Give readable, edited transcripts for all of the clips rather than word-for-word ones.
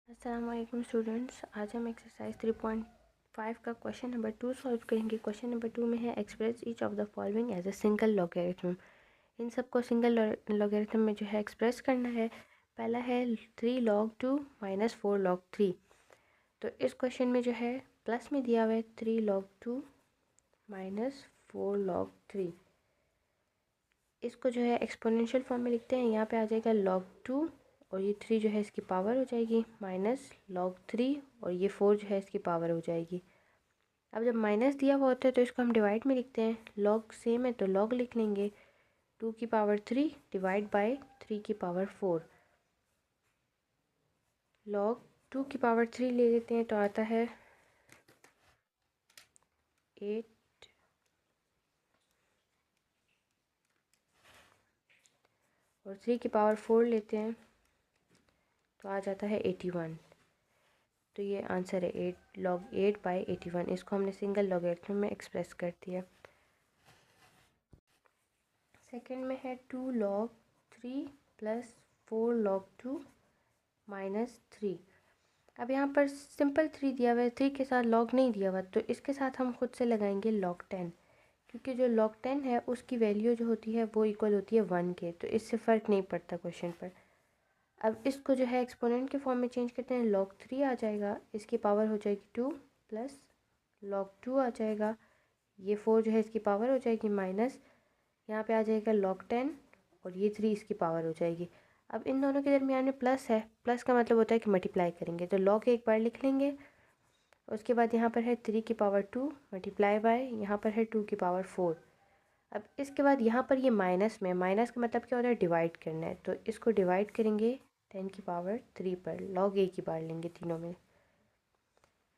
अस्सलाम वालेकुम स्टूडेंट्स, आज हम एक्सरसाइज 3.5 का क्वेश्चन नंबर 2 सॉल्व करेंगे। क्वेश्चन नंबर 2 में है express each of the following as a single logarithm. इन सबको सिंगल लॉगरिथम में जो है एक्सप्रेस करना है। पहला है 3 log 2 माइनस 4 log 3। तो इस क्वेश्चन में जो है प्लस में दिया हुआ है 3 log 2 माइनस 4 log 3। इसको जो है एक्सपोनेंशियल फॉर्म में लिखते हैं। यहाँ पे आ जाएगा log 2 और ये 3 जो है इसकी पावर हो जाएगी माइनस log 3 और ये 4 जो है इसकी पावर हो जाएगी। अब जब माइनस दिया हुआ होता है तो इसको हम डिवाइड में लिखते हैं। log सेम है तो log लिख लेंगे 2 की पावर 3 डिवाइड बाय 3 की पावर 4। log 2 की पावर 3 ले लेते हैं तो आता है 8 और 3 की पावर 4 लेते हैं तो आ जाता है 81। तो ये आंसर है 8 log 8 बाई 81। इसको हमने सिंगल लॉगरिथम में एक्सप्रेस कर दिया। सेकंड में है 2 log 3 प्लस 4 log 2 माइनस 3। अब यहाँ पर सिंपल 3 दिया हुआ है, 3 के साथ log नहीं दिया हुआ, तो इसके साथ हम खुद से लगाएंगे log 10, क्योंकि जो log 10 है उसकी वैल्यू जो होती है वो इक्वल होती है 1 के, तो इससे फ़र्क नहीं पड़ता क्वेश्चन पर। अब इसको जो है एक्सपोनेंट के फॉर्म में चेंज करते हैं। log 3 आ जाएगा, इसकी पावर हो जाएगी 2 प्लस log 2 आ जाएगा, ये 4 जो है इसकी पावर हो जाएगी माइनस यहाँ पे आ जाएगा log 10 और ये 3 इसकी पावर हो जाएगी। अब इन दोनों के दरमियान में प्लस है, प्लस का मतलब होता है कि मल्टीप्लाई करेंगे, तो log एक बार लिख लेंगे। उसके बाद यहाँ पर है 3 की पावर 2 मल्टीप्लाई बाय यहाँ पर है 2 की पावर 4। अब इसके बाद यहाँ पर ये माइनस में, माइनस का मतलब क्या होता है, डिवाइड करना है, तो इसको डिवाइड करेंगे 10 की पावर 3 पर। log एक ही बार लेंगे तीनों में।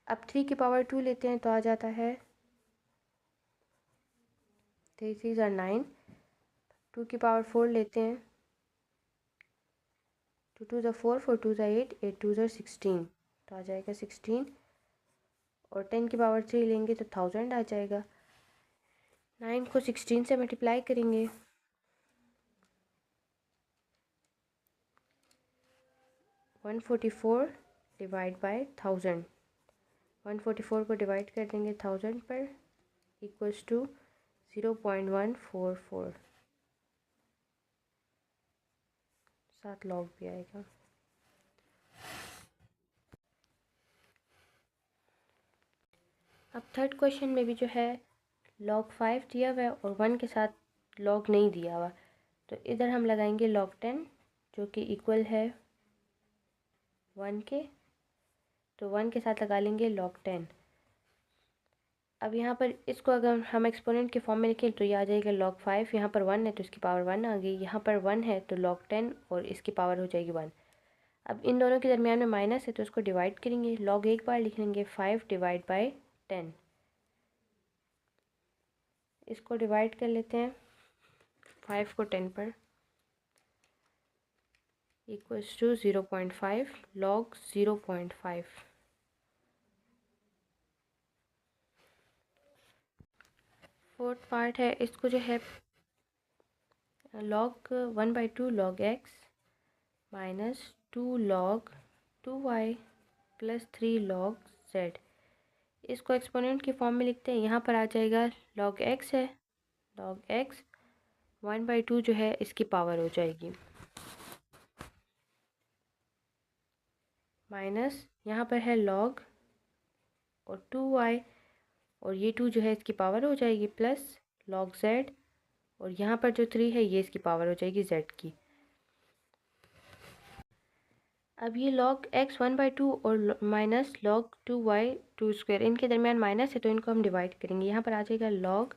अब 3 की पावर 2 लेते हैं तो आ जाता है 3 3 ज़ा 9। 2 की पावर 4 लेते हैं, 2 2 ज़ा 4 4 2 ज़ा 8 8 2 ज़ा 16, तो आ जाएगा 16। और 10 की पावर 3 लेंगे तो 1000 आ जाएगा। 9 को 16 से मल्टीप्लाई करेंगे, 144 डिवाइड बाय 1000। 144 को डिवाइड कर देंगे 1000 पर, इक्वल्स टू 0.144। 7 log भी आएगा। अब थर्ड क्वेश्चन में भी जो है log 5 दिया हुआ है और 1 के साथ log नहीं दिया हुआ, तो इधर हम लगाएंगे log 10 जो कि इक्वल है 1 के, तो 1 के साथ लगा लेंगे log 10। अब यहाँ पर इसको अगर हम एक्सपोनेंट के फॉर्म में लिखें तो ये आ जाएगा log 5, यहाँ पर 1 है तो इसकी पावर 1 आ गई, यहाँ पर 1 है तो log 10 और इसकी पावर हो जाएगी 1। अब इन दोनों के दरमियान में माइनस है तो इसको डिवाइड करेंगे। log एक बार लिख लेंगे 5 डिवाइड बाय 10। इसको डिवाइड कर लेते हैं 5 को 10 पर, equals to 0.5 log 0.5। Fourth part है, इसको जो है log 1/2 log x minus 2 log 2y plus 3 log z। इसको एक्सपोनेंट की फॉर्म में लिखते हैं। यहाँ पर आ जाएगा log x है, log x 1/2 जो है इसकी पावर हो जाएगी माइनस यहाँ पर है log और 2y और ये 2 जो है इसकी पावर हो जाएगी प्लस log z और यहाँ पर जो 3 है ये इसकी पावर हो जाएगी z की। अब ये log x 1/2 और माइनस log 2y 2 स्क्वायर, इनके दरमियान माइनस है तो इनको हम डिवाइड करेंगे। यहाँ पर आ जाएगा log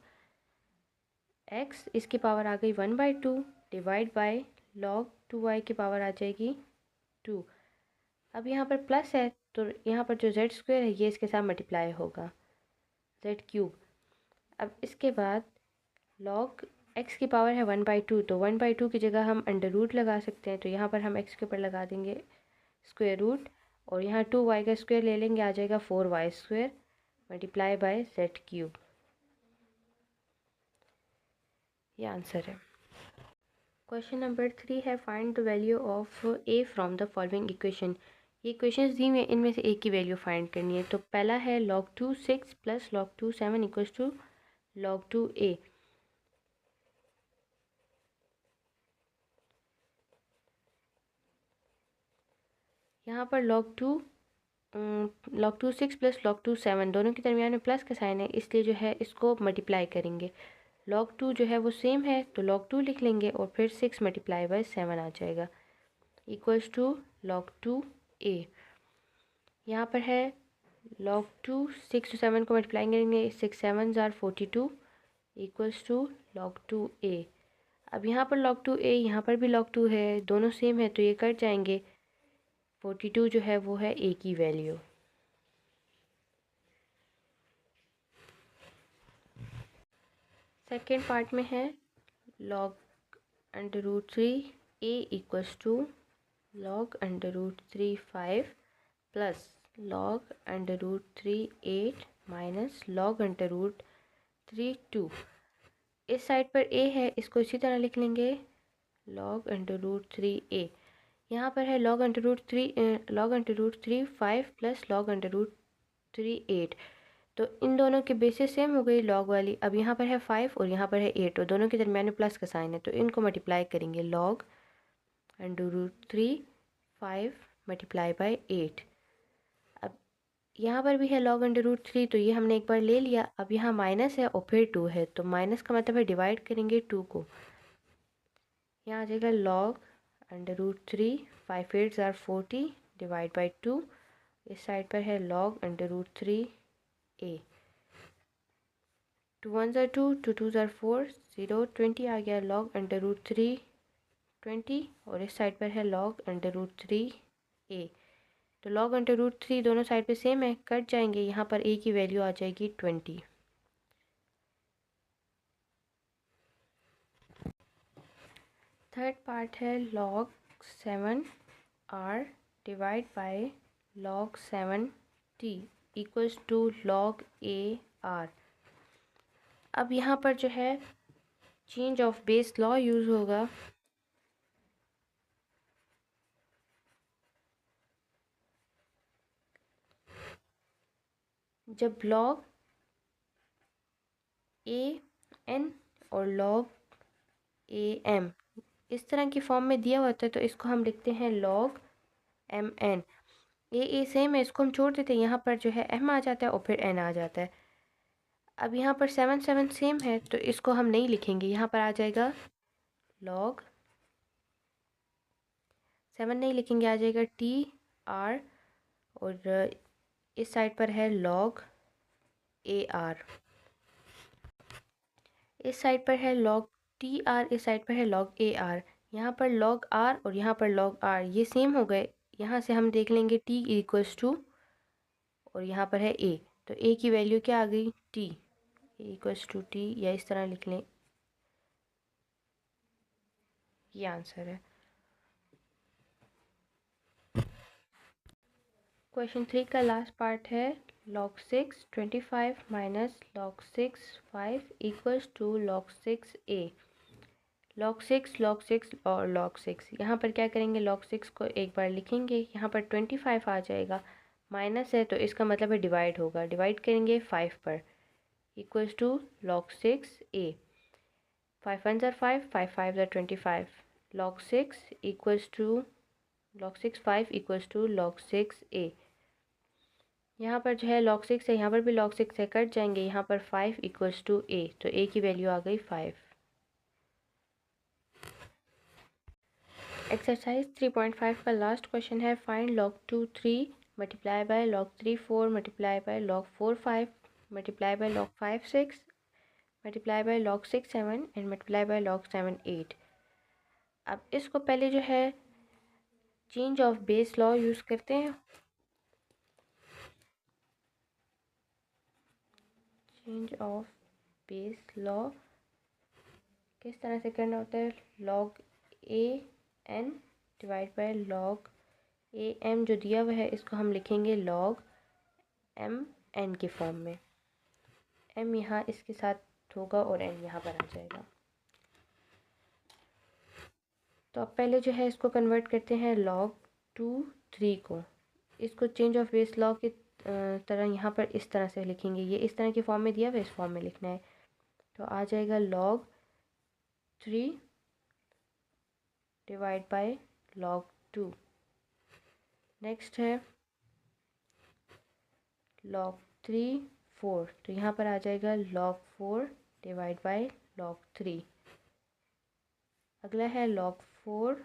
x, इसकी पावर आ गई 1/2 डिवाइड बाय log 2y की पावर आ जाएगी 2। अब यहाँ पर प्लस है तो यहाँ पर जो z स्क्वायर है ये इसके साथ मल्टीप्लाई होगा, z क्यूब। अब इसके बाद log x की पावर है 1/2, तो 1/2 की जगह हम अंडर रूट लगा सकते हैं, तो यहाँ पर हम x के ऊपर लगा देंगे स्क्वायर रूट और यहाँ 2y का स्क्वायर ले लेंगे, आ जाएगा 4y square multiply by z cube. ये आंसर है। क्वेश्चन नंबर 3 है find the value of a from the following equation. ये क्वेश्चंस दी हुई हैं, इनमें से एक की वैल्यू फाइंड करनी है। तो पहला है log 2 6 plus log 2 7 equals to log 2 a। यहाँ पर log 2 6 प्लस log 2 7 दोनों के दरमियान में प्लस का साइन है, इसलिए जो है इसको मल्टीप्लाई करेंगे। log 2 जो है वो सेम है तो log 2 लिख लेंगे और फिर 6 मल्टीप्लाई बाय 7 आ जाएगा इक्वल्स टू log 2 a। यहाँ पर है log 2 6 to 7 को मल्टीप्लाई करेंगे, 6 7 ज़ार 42 इक्वल्स टू log 2 a। अब यहाँ पर log 2 a, यहाँ पर भी log 2 है, दोनों सेम है तो ये कट जाएंगे। 42 जो है वो है a की वैल्यू। सेकेंड पार्ट में है log√3 a equals to log√3 5 प्लस log√3 8 माइनस log√3 2। इस साइड पर a है, इसको इसी तरह लिख लेंगे log√3 a। यहाँ पर है log√3 5 प्लस log√3 8। तो इन दोनों के बेसिस सेम हो गई log वाली। अब यहाँ पर है 5 और यहाँ पर है 8 और दोनों के दरमियान में प्लस का साइन है तो इनको मल्टीप्लाई करेंगे। log√3 5 multiply by 8। अब यहाँ पर भी है log√3 तो ये हमने एक बार ले लिया। अब यहाँ माइनस है और फिर 2 है तो माइनस का मतलब है डिवाइड करेंगे 2 को। यहाँ आ जाएगा log√3 5 8 ज़ार 40 डिवाइड बाई 2। इस साइड पर है log√3 a। 2 1 ज़ार 2 2 2 ज़ार 4 0 20 आ गया log√3 20 और इस साइड पर है log√3 a। तो log√3 दोनों साइड पे सेम है, कट जाएंगे। यहाँ पर a की वैल्यू आ जाएगी 20। थर्ड पार्ट है log 7 r divide by log 7 t equals to log a r। अब यहाँ पर जो है change of base law use होगा। जब log a n और log a m इस तरह की फॉर्म में दिया होता है तो इसको हम लिखते हैं log m n। a same है, इसको हम छोड़ देते हैं, यहाँ पर जो है m आ जाता है और फिर n आ जाता है। अब यहाँ पर 7 7 सेम है तो इसको हम नहीं लिखेंगे, यहाँ पर आ जाएगा log 7 नहीं लिखेंगे, आ जाएगा t r और इस साइड पर है log a r। इस साइड पर है log t r, इस साइड पर है log a r। यहाँ पर log r और यहाँ पर log r ये सेम हो गए। यहाँ से हम देख लेंगे t इक्वल्स टू और यहाँ पर है a, तो a की वैल्यू क्या आ गई t इक्वल्स टू t, या इस तरह लिख लें, ये आंसर है। क्वेश्चन 3 का लास्ट पार्ट है log 6 25 minus log 6 5 equals to log 6 a। log 6 और log 6 यहाँ पर क्या करेंगे, log 6 को एक बार लिखेंगे, यहाँ पर 25 आ जाएगा, माइनस है तो इसका मतलब है डिवाइड होगा, डिवाइड करेंगे 5 पर इक्वल्स टू log 6 a। 5 1 ज़ार 5 5 5 ज़ार 25 log 6 equals to log 6 5 equals to log 6 a। यहाँ पर जो है log 6 है, यहाँ पर भी log 6 है, कट जाएंगे, यहाँ पर 5 इक्वल्स टू a, तो a की वैल्यू आ गई 5। एक्सरसाइज 3.5 का लास्ट क्वेश्चन है find log 2 3 multiply by log 3 4 multiply by log 4 5 multiply by log 5 6 multiply by log 6 7 and multiply by log 7 8। अब इसको पहले जो है change of base law use करते हैं। चेंज ऑफ बेस लॉ किस तरह से करना होता है, log a n divide by log a m जो दिया हुआ है इसको हम लिखेंगे log m n के फॉर्म में। m यहाँ इसके साथ होगा और n यहाँ पर आ जाएगा। तो अब पहले जो है इसको कन्वर्ट करते हैं log 2 3 को। इसको चेंज ऑफ बेस लॉ की तरह यहाँ पर इस तरह से लिखेंगे। ये इस तरह की फॉर्म में दिया हुआ इस फॉर्म में लिखना है। तो आ जाएगा log 3 divide by log 2। Next है log 3 4, तो यहाँ पर आ जाएगा log 4 डिवाइड बाय log 3। अगला है log 4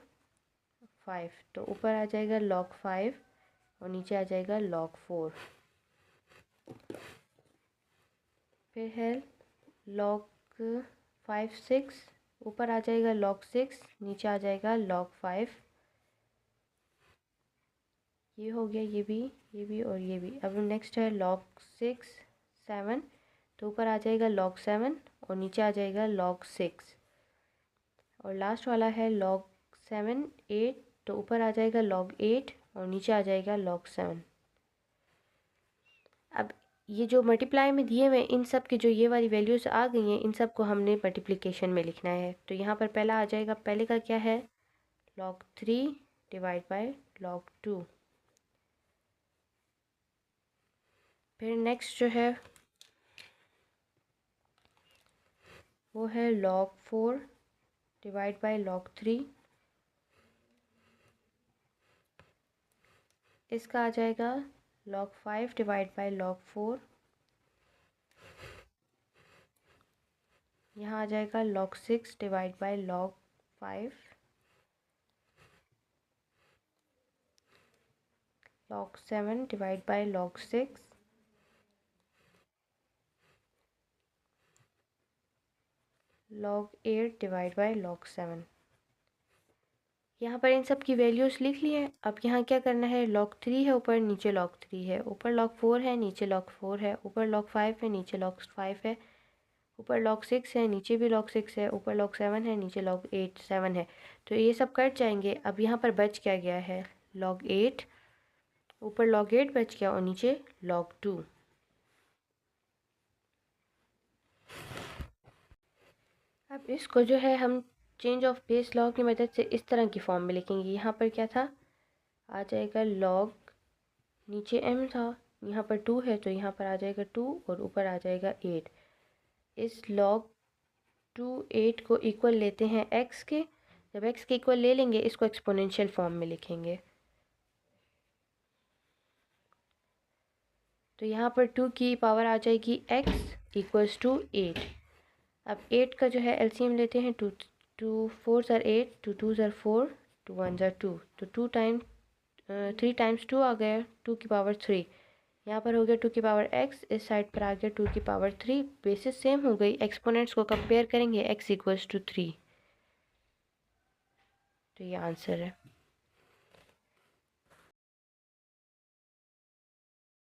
5, तो ऊपर आ जाएगा log 5 और नीचे आ जाएगा log 4। फिर है log 5 6, ऊपर आ जाएगा log 6, नीचे आ जाएगा log 5। ये हो गया, ये भी और ये भी। अब नेक्स्ट है log 6 7, तो ऊपर आ जाएगा log 7 और नीचे आ जाएगा log 6। और लास्ट वाला है log 7 8, तो ऊपर आ जाएगा log 8 और नीचे आ जाएगा log 7। अब ये जो मल्टीप्लाई में दिए हुए इन सब की जो ये वाली वैल्यूज़ आ गई हैं, इन सब को हमने मल्टीप्लिकेशन में लिखना है। तो यहाँ पर पहला आ जाएगा, पहले का क्या है log 3 डिवाइड बाय log 2। फिर नेक्स्ट जो है वो है log 4 डिवाइड बाय log 3। इसका आ जाएगा log 5 डिवाइड बाय log 4। यहाँ आ जाएगा log 6 divide by log 5। log 7 divide by log 6। log 8 divide by log 7। यहाँ पर इन सब की वैल्यूज़ लिख ली है। अब यहाँ क्या करना है, log 3 है ऊपर, नीचे log 3 है, ऊपर log 4 है, नीचे log 4 है, ऊपर log 5 है, नीचे log 5 है, ऊपर log 6 है, नीचे भी log 6 है, ऊपर log 7 है, नीचे log 8 7 है। तो ये सब कट जाएंगे। अब यहाँ पर बच क्या गया है log 8, ऊपर log 8 बच गया और नीचे log 2। अब इसको जो है हम चेंज ऑफ बेस लॉ की मदद से इस तरह की फॉर्म में लिखेंगे। यहाँ पर क्या था, आ जाएगा log, नीचे m था, यहाँ पर 2 है तो यहाँ पर आ जाएगा 2 और ऊपर आ जाएगा 8। इस log 2 8 को इक्वल लेते हैं x के। जब x के इक्वल ले लेंगे इसको एक्सपोनेंशियल फॉर्म में लिखेंगे। तो यहाँ पर 2 की पावर आ जाएगी x इक्वल्स टू 8। अब 8 का जो है एलसीएम लेते हैं, 2 2 4 ज़र 8, 2 2 ज़र 4, 2 1 ज़र 2, तो 3 टाइम्स 2 आ गया 2 की पावर 3। यहाँ पर हो गया 2 की पावर x, इस साइड पर आ गया 2 की पावर 3। बेसिस सेम हो गई, एक्सपोनेंट्स को कंपेयर करेंगे, x इक्वल्स टू 3। तो ये आंसर है।